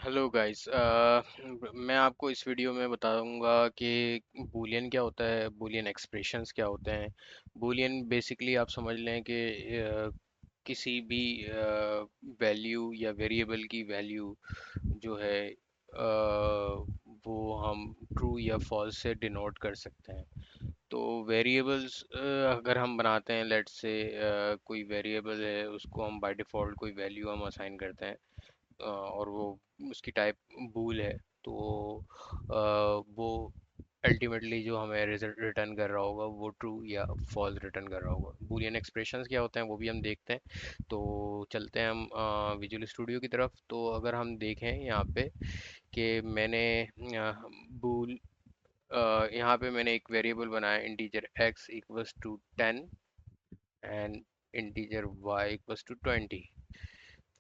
Hello guys. मैं आपको इस वीडियो में बताऊंगा कि बूलियन क्या होता है, बूलियन एक्सप्रेशंस क्या होते हैं। बूलियन बेसिकली आप समझ लें कि किसी भी वैल्यू या वेरिएबल की वैल्यू जो है वो हम ट्रू या फॉल्स से डिनोट कर सकते हैं। तो वेरिएबल्स अगर हम बनाते हैं, लेट्स से कोई वेरिएबल है, उसको हम बाय डिफ़ॉल्ट कोई वैल्यू हम असाइन करते हैं, और वो उसकी टाइप बूल है। तो वो अल्टीमेटली जो हमें रिजल्ट रिटर्न कर रहा होगा वो ट्रू या फॉल्स रिटर्न कर रहा होगा। बूलियन एक्सप्रेशंस क्या होते हैं वो भी हम देखते हैं। तो चलते हैं हम विजुअल स्टूडियो की तरफ। तो अगर हम देखें यहाँ पे कि मैंने बूल यहाँ पे मैंने एक वेरिएबल बनाया, integer x equals to 10 and integer y equals to 20।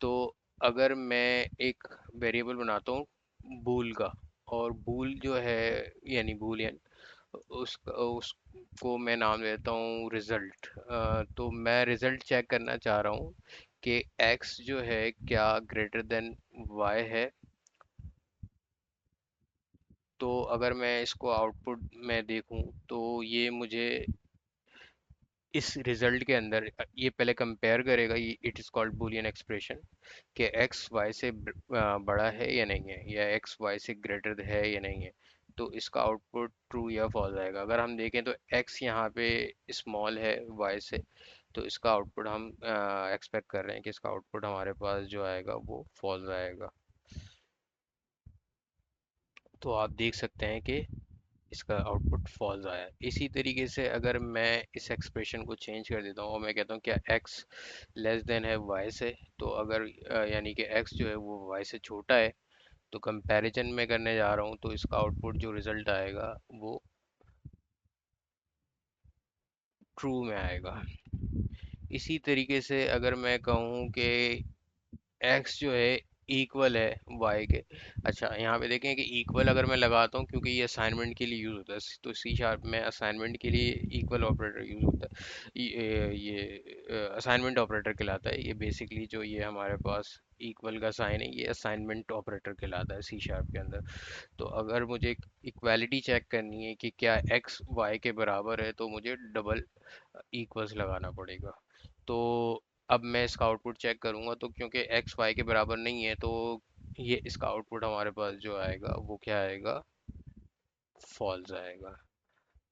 तो अगर मैं एक वेरिएबल बनाता हूँ बूल का, और बूल जो है यानी बूलियन, उसको मैं नाम देता हूँ रिजल्ट। तो मैं रिजल्ट चेक करना चाह रहा हूँ कि x जो है क्या ग्रेटर देन y है। तो अगर मैं इसको आउटपुट में देखूँ तो ये मुझे इस रिजल्ट के अंदर ये पहले कंपेयर करेगा, ये it is called Boolean expression, कि एक्स वाई से बड़ा है या नहीं है, या एक्स वाई से ग्रेटर है या नहीं है। तो इसका आउटपुट ट्रू या फॉल्स आएगा। अगर हम देखें तो एक्स यहाँ पे स्मॉल है वाई से, तो इसका आउटपुट हम एक्सपेक्ट कर रहे हैं कि इसका आउटपुट हमारे पास जो आएगा वो फॉल्स आएगा। तो आप देख सकते हैं कि इसका आउटपुट फॉल्स आया। इसी तरीके से अगर मैं इस एक्सप्रेशन को चेंज कर देता हूँ और मैं कहता हूँ क्या x लेस देन है y से, तो अगर यानी कि x जो है वो y से छोटा है, तो कंपैरिजन में करने जा रहा हूँ, तो इसका आउटपुट जो रिजल्ट आएगा वो ट्रू में आएगा। इसी तरीके से अगर मैं कहूँ कि एक्स जो है इक्वल है वाई के। अच्छा, यहाँ पे देखें कि इक्वल अगर मैं लगाता हूँ, क्योंकि ये असाइनमेंट के लिए यूज़ होता है, तो सी शार्प में असाइनमेंट के लिए इक्वल ऑपरेटर यूज़ होता है। ये असाइनमेंट ऑपरेटर कहलाता है। ये बेसिकली जो ये हमारे पास इक्वल का साइन है, ये असाइनमेंट ऑपरेटर कहलाता है सी शार्प के अंदर। तो अगर मुझे इक्वालिटी चेक करनी है कि क्या एक्स वाई के बराबर है, तो मुझे डबल इक्वल्स लगाना पड़ेगा। तो अब मैं इसका आउटपुट चेक करूंगा, तो क्योंकि एक्स वाई के बराबर नहीं है, तो ये इसका आउटपुट हमारे पास जो आएगा वो क्या आएगा, फॉल्स आएगा।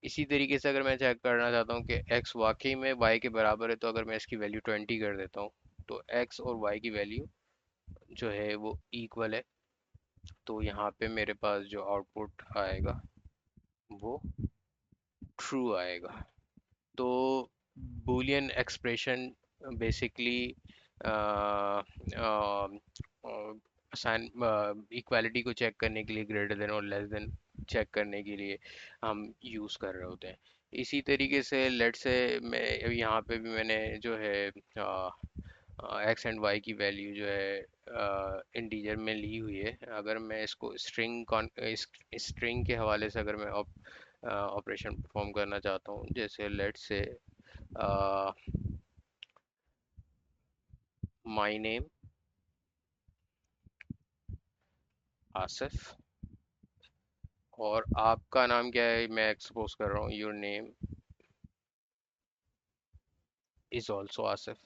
इसी तरीके से अगर मैं चेक करना चाहता हूँ कि एक्स वाकई में वाई के बराबर है, तो अगर मैं इसकी वैल्यू 20 कर देता हूँ, तो एक्स और वाई की वैल्यू जो है वो इक्वल है। तो यहाँ पे मेरे पास जो आउटपुट आएगा वो ट्रू आएगा। तो Boolean expression basically sign equality को चेक करने के लिए, ग्रेटर देन और लेस देन चेक करने के लिए हम यूज़ कर रहे होते हैं। इसी तरीके से लेट से मैं यहाँ पे भी मैंने जो है एक्स एंड वाई की वैल्यू जो है इंटीजर में ली हुई है। अगर मैं इसको स्ट्रिंग के हवाले से अगर मैं ऑपरेशन परफॉर्म करना चाहता हूँ, जैसे लेट से माय नेम आसिफ, और आपका नाम क्या है, मैं एक्सपोज कर रहा हूँ your name is also Asif.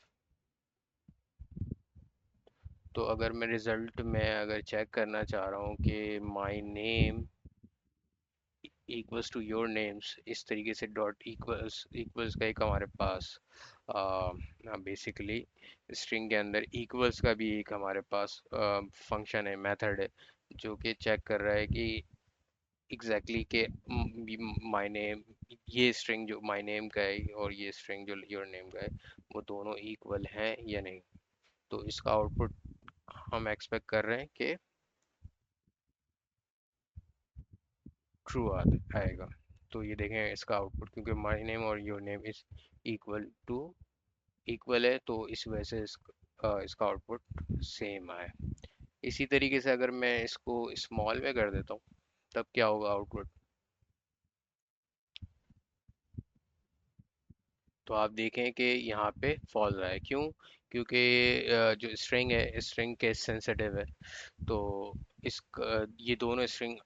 तो अगर मैं रिज़ल्ट में अगर चेक करना चाह रहा हूँ कि my name equals to your names, इस तरीके से डॉट इक्वल्स इक्वल्स का एक हमारे पास बेसिकली स्ट्रिंग के अंदर इक्वल्स का भी एक हमारे पास फंक्शन है, मेथड है, जो कि चेक कर रहा है कि एग्जैक्टली के माय नेम, ये स्ट्रिंग जो माय नेम का है और ये स्ट्रिंग जो योर नेम का है, वो दोनों इक्वल हैं या नहीं। तो इसका आउटपुट हम एक्सपेक्ट कर रहे हैं कि ट्रू आएगा। तो ये देखें इसका आउटपुट, क्योंकि माय नेम और your name is equal to equal है, तो इस वजह से इसका आउटपुट सेम आया। इसी तरीके से अगर मैं इसको स्मॉल में कर देता हूँ, तब क्या होगा आउटपुट। तो आप देखें कि यहाँ पे फॉल्स रहा है, क्यों? क्योंकि जो स्ट्रिंग है, स्ट्रिंग केस सेंसिटिव है। तो ये दोनों स्ट्रिंग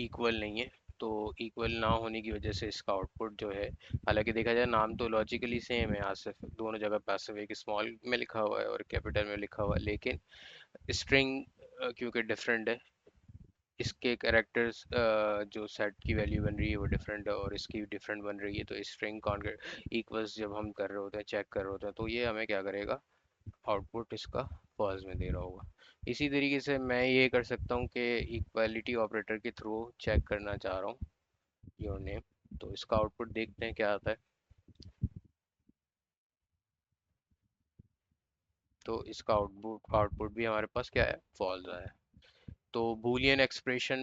इक्वल नहीं है। तो इक्वल ना होने की वजह से इसका आउटपुट जो है, हालांकि देखा जाए नाम तो लॉजिकली सेम है, आसिफ दोनों जगह पे आसिफ एक स्मॉल में लिखा हुआ है और कैपिटल में लिखा हुआ है, लेकिन स्ट्रिंग क्योंकि डिफरेंट है, इसके कैरेक्टर्स जो सेट की वैल्यू बन रही है वो डिफरेंट है और इसकी डिफरेंट बन रही है। तो स्ट्रिंग इक्वल्स जब हम कर रहे होते हैं, चेक कर रहे होते हैं, तो ये हमें क्या करेगा, आउटपुट इसका फॉल्स में दे रहा होगा। इसी तरीके से मैं ये कर सकता हूँ कि इक्वालिटी ऑपरेटर के थ्रू चेक करना चाह रहा हूँ योर नेम। तो इसका आउटपुट देखते हैं क्या आता है। तो इसका आउटपुट आउटपुट भी हमारे पास क्या है, फॉल्स आया है। तो बूलियन एक्सप्रेशन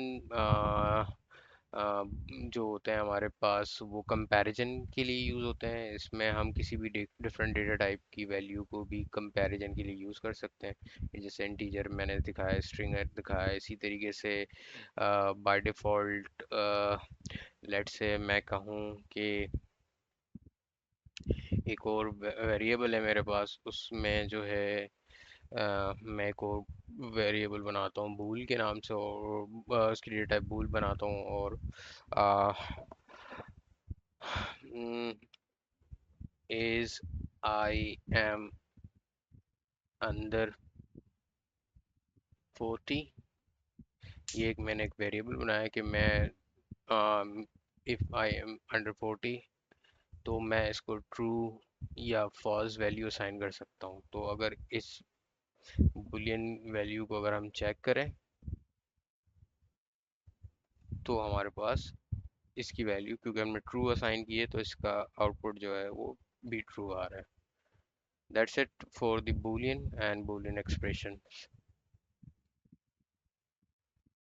जो होते हैं हमारे पास, वो कंपैरिजन के लिए यूज़ होते हैं। इसमें हम किसी भी डिफरेंट डेटा टाइप की वैल्यू को भी कंपैरिजन के लिए यूज़ कर सकते हैं। जैसे इंटीजर मैंने दिखाया, स्ट्रिंग दिखाया, इसी तरीके से बाय डिफ़ॉल्ट लेट्स से मैं कहूँ कि एक और वेरिएबल है मेरे पास, उसमें जो है मैं एक और वेरिएबल बनाता हूँ बूल के नाम से, और उसकी डेटा टाइप बूल बनाता हूँ, और इज आई एम अंडर 40। ये एक मैंने एक वेरिएबल बनाया कि मैं इफ़ आई एम अंडर 40, तो मैं इसको ट्रू या फॉल्स वैल्यू असाइन कर सकता हूँ। तो अगर इस बुलियन वैल्यू को अगर हम चेक करें, तो हमारे पास इसकी वैल्यू, क्योंकि हमने ट्रू असाइन की है, तो इसका आउटपुट जो है वो भी ट्रू आ रहा है। That's it for the boolean and boolean expression.